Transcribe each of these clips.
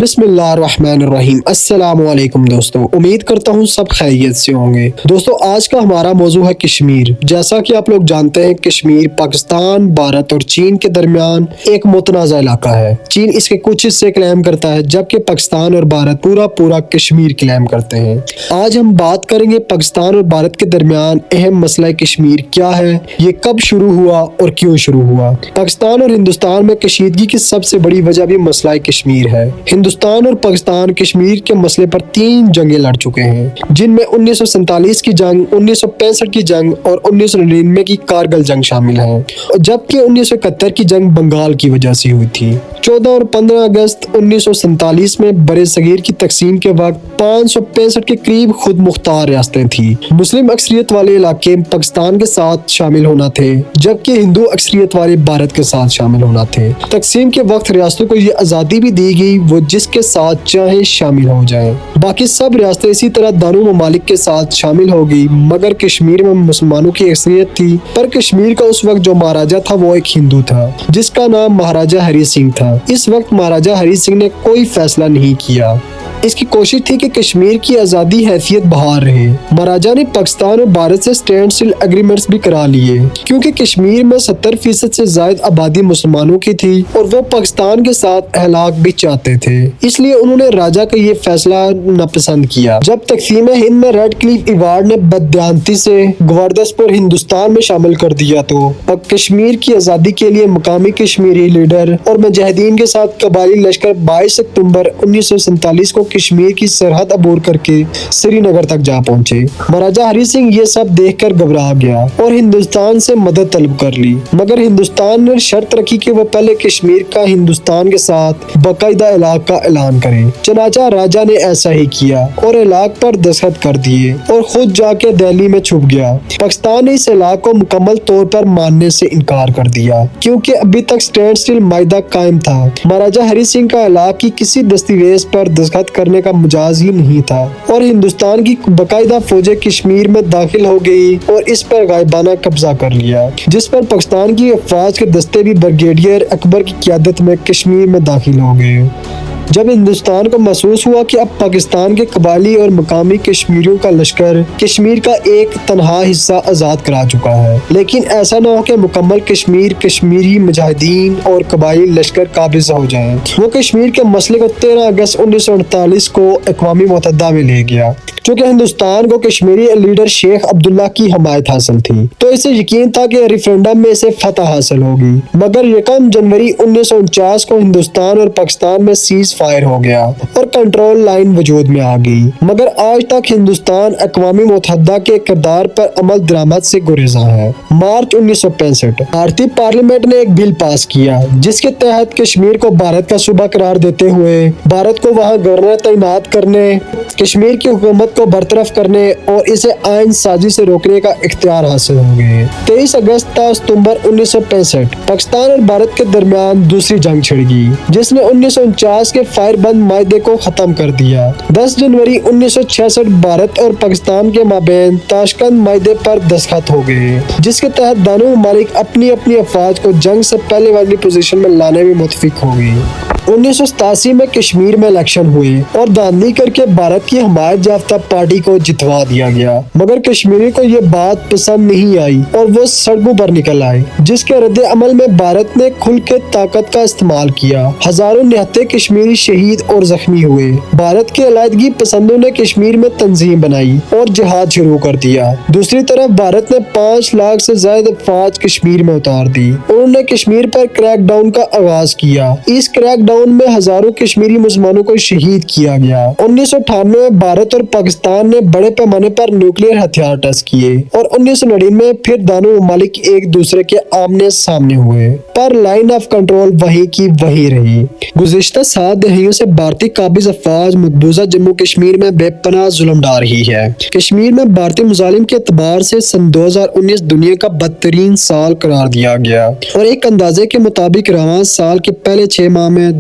بسم اللہ الرحمن الرحیم۔ السلام علیکم دوستو، امید کرتا ہوں سب خیریت سے ہوں گے۔ دوستو آج کا ہمارا موضوع ہے کشمیر۔ جیسا کہ آپ لوگ جانتے ہیں کشمیر پاکستان، بھارت اور چین کے درمیان ایک متنازع علاقہ ہے۔ چین اس کے کچھ حصے کلیم کرتا ہے جبکہ پاکستان اور بھارت پورا کشمیر کلیم کرتے ہیں۔ آج ہم بات کریں گے پاکستان اور بھارت کے درمیان اہم مسئلہ کشمیر کیا ہے، یہ کب شروع ہوا اور کیوں شروع ہوا۔ پاکستان اور ہندوستان میں کشیدگی کی سب سے بڑی وجہ بھی مسئلہ کشمیر ہے۔ ہندوستان اور پاکستان کشمیر کے مسئلے پر 3 جنگیں لڑ چکے ہیں، جن میں 1947 کی جنگ، 1965 کی جنگ اور 1999 کی کارگل جنگ شامل ہیں، جبکہ 1971 کی جنگ بنگال کی وجہ سے ہوئی تھی۔ 14 اور 15 اگست 1947 میں برِ صغیر کی تقسیم کے وقت 565 کے قریب خود مختار ریاستیں تھیں۔ مسلم اکثریت والے علاقے پاکستان کے ساتھ شامل ہونا تھے جبکہ ہندو اکثریت والے بھارت کے ساتھ شامل ہونا تھے۔ تقسیم کے وقت ریاستوں کو یہ آزادی بھی دی گئی وہ جس کے ساتھ چاہیں شامل ہو جائیں۔ باقی سب ریاستیں اسی طرح دونوں ممالک کے ساتھ شامل ہو گئی، مگر کشمیر میں مسلمانوں کی اکثریت تھی۔ پر کشمیر کا اس وقت جو مہاراجا تھا وہ ایک ہندو تھا جس کا نام مہاراجا ہری سنگھ تھا۔ اس وقت مہاراجا ہری سنگھ نے کوئی فیصلہ نہیں کیا۔ اس کی کوشش تھی کہ کشمیر کی آزادی حیثیت بحال رہے۔ مہاراجا نے پاکستان اور بھارت سے اسٹینڈ سٹل ایگریمنٹس بھی کرا لیے کیونکہ کشمیر میں 70% سے زائد آبادی مسلمانوں کی تھی اور وہ پاکستان کے ساتھ الحاق بھی چاہتے تھے، اس لیے انہوں نے راجا کا یہ فیصلہ ناپسند کیا۔ جب تقسیم ہند میں ریڈ کلیف ایوارڈ نے بددیانتی سے گوردسپور ہندوستان میں شامل کر دیا تو کشمیر کی آزادی کے لیے مقامی کشمیری لیڈر اور مجاہدین کے ساتھ قبائلی لشکر 22 اکتوبر 1947 کو کشمیر کی سرحد عبور کر کے سری نگر تک جا پہنچے۔ مہاراجا ہری سنگھ یہ سب دیکھ کر گھبرا گیا اور ہندوستان سے مدد طلب کر لی، مگر ہندوستان نے شرط رکھی کہ وہ پہلے کشمیر کا ہندوستان کے ساتھ باقاعدہ الحاق کا اعلان کرے۔ چنانچہ راجا نے ایسا ہی کیا اور الحاق پر دستخط کر دیے اور خود جا کے دہلی میں چھپ گیا۔ پاکستان نے اس الحاق کو مکمل طور پر ماننے سے انکار کر دیا کیونکہ ابھی تک اسٹینڈ سٹل معاہدہ قائم تھا۔ مہاراجا ہری سنگھ کا الحاق کی کسی دستاویز پر دستخط کرنے کا مجاز ہی نہیں تھا اور ہندوستان کی باقاعدہ فوجیں کشمیر میں داخل ہو گئی اور اس پر غائبانہ قبضہ کر لیا، جس پر پاکستان کی افواج کے دستے بھی بریگیڈیئر اکبر کی قیادت میں کشمیر میں داخل ہو گئے۔ جب ہندوستان کو محسوس ہوا کہ اب پاکستان کے قبائلی اور مقامی کشمیریوں کا لشکر کشمیر کا ایک تنہا حصہ آزاد کرا چکا ہے، لیکن ایسا نہ ہو کہ مکمل کشمیر کشمیری مجاہدین اور قبائلی لشکر قابض ہو جائیں، وہ کشمیر کے مسئلے کو 13 اگست 1948 کو اقوام متحدہ میں لے گیا۔ چونکہ ہندوستان کو کشمیری لیڈر شیخ عبداللہ کی حمایت حاصل تھی تو اسے یقین تھا کہ ریفرینڈم میں اسے فتح حاصل ہوگی، مگر 1 جنوری 1949 کو ہندوستان اور پاکستان میں سیز فائر ہو گیا اور کنٹرول لائن وجود میں آ گئی، مگر آج تک ہندوستان اقوام متحدہ کے کردار پر عمل درآمد سے گریزاں ہے۔ مارچ 1965 بھارتی پارلیمنٹ نے ایک بل پاس کیا جس کے تحت کشمیر کو بھارت کا صوبہ قرار دیتے ہوئے بھارت کو وہاں گورنر تعینات کرنے، کشمیر کی حکومت کو برطرف کرنے اور اسے آئین سازی سے روکنے کا اختیار حاصل ہو گئے۔ 23 اگست تا ستمبر 1965 پاکستان اور بھارت کے درمیان دوسری جنگ چھڑ گئی جس نے 1949 کے فائر بند معاہدے کو ختم کر دیا۔ 10 جنوری 1966 بھارت اور پاکستان کے مابین تاشکند معاہدے پر دستخط ہو گئے جس کے تحت دونوں ممالک اپنی افواج کو جنگ سے پہلے والی پوزیشن میں لانے میں متفق ہو گئی۔ 1987 میں کشمیر میں الیکشن ہوئے اور دھاندلی کر کے بھارت کی حمایت یافتہ پارٹی کو جتوا دیا گیا، مگر کشمیری کو یہ بات پسند نہیں آئی اور وہ سڑکوں پر نکل آئے، جس کے رد عمل میں بھارت نے کھل کے طاقت کا استعمال کیا۔ ہزاروں نہتے کشمیری شہید اور زخمی ہوئے۔ بھارت کے علیحدگی پسندوں نے کشمیر میں تنظیم بنائی اور جہاد شروع کر دیا۔ دوسری طرف بھارت نے 5 لاکھ سے زائد افواج کشمیر میں اتار دی۔ انہوں نے کشمیر پر کریک ڈاؤن کا آغاز کیا۔ اس کریک ڈاؤن میں ہزاروں کشمیری مسلمانوں کو شہید کیا گیا۔ 1998 میں بھارت اور پاکستان نے بڑے پیمانے پر نیوکلیئر ہتھیار ٹیسٹ کیے اور 1999 میں پھر دونوں ممالک ایک دوسرے کے آمنے سامنے ہوئے، پر لائن آف کنٹرول وہی کی وہی رہی۔ گزشتہ 7 دہائیوں سے بھارتی قابض افواج مقبوضہ جموں کشمیر میں بے پناہ ظلم ڈھا رہی ہے۔ کشمیر میں بھارتی مظالم کے اعتبار سے سن 2019 دنیا کا بدترین سال قرار دیا گیا اور ایک اندازے کے مطابق رواں سال کے پہلے 6 ماہ میں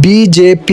BJP